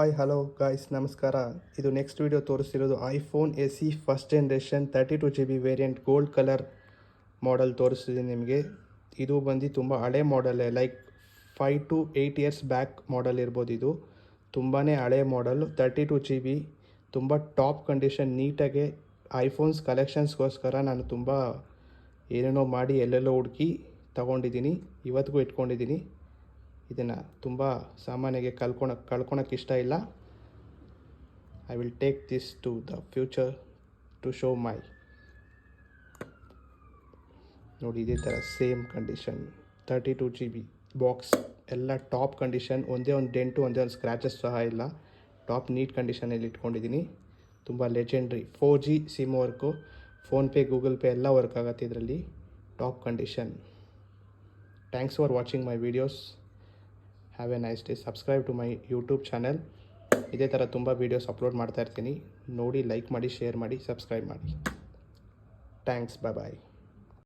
Hi hello guys ನಮಸ್ಕಾರ. ಇದು next video ತೋರಿಸ್ತಿರೋದು iPhone SE first generation 32GB variant gold colour model ತೋರಿಸ್ತಿದ್ದೀನಿ ನಿಮಗೆ. ಇದು ಬಂದು ತುಂಬ ಹಳೆ model, like 5 to 8 years back model ಇರ್ಬೋದು. ಇದು ತುಂಬಾ ಹಳೆ ಮಾಡೆಲ್, 32GB, ತುಂಬ ಟಾಪ್ ಕಂಡೀಷನ್. ನೀಟಾಗೆ ಐಫೋನ್ಸ್ ಕಲೆಕ್ಷನ್ಸ್ಗೋಸ್ಕರ ನಾನು ತುಂಬ ಏನೇನೋ ಮಾಡಿ ಎಲ್ಲೆಲ್ಲೋ ಹುಡುಕಿ ತೊಗೊಂಡಿದ್ದೀನಿ, ಇವತ್ತಿಗೂ ಇಟ್ಕೊಂಡಿದ್ದೀನಿ. ಇದನ್ನು ತುಂಬ ಸಾಮಾನ್ಯಗೆ ಕಳ್ಕೊಳಕ್ಕೆ ಇಷ್ಟ ಇಲ್ಲ. I will take this to the future to show my. ನೋಡಿ, ಇದೇ ಥರ ಸೇಮ್ ಕಂಡೀಷನ್ 32GB ಬಾಕ್ಸ್ ಎಲ್ಲ ಟಾಪ್ ಕಂಡೀಷನ್. ಒಂದೇ ಒಂದು ಡೆಂಟು, ಒಂದೇ ಒಂದು ಸ್ಕ್ರ್ಯಾಚಸ್ ಸಹ ಇಲ್ಲ. ಟಾಪ್ ನೀಟ್ ಕಂಡೀಷನಲ್ಲಿ ಇಟ್ಕೊಂಡಿದ್ದೀನಿ. ತುಂಬ legendary 4G SIM work, PhonePe, Google Pay ಎಲ್ಲ ವರ್ಕ್ ಆಗುತ್ತೆ ಇದರಲ್ಲಿ. Top condition. Thanks for watching my videos. Have a nice day. Subscribe to my YouTube channel. ಇದೇ ಥರ ತುಂಬ ವೀಡಿಯೋಸ್ ಅಪ್ಲೋಡ್ ಮಾಡ್ತಾ ಇರ್ತೀನಿ. ನೋಡಿ, ಲೈಕ್ ಮಾಡಿ, ಶೇರ್ ಮಾಡಿ, ಸಬ್ಸ್ಕ್ರೈಬ್ ಮಾಡಿ. ಥ್ಯಾಂಕ್ಸ್. ಬಾಯ್.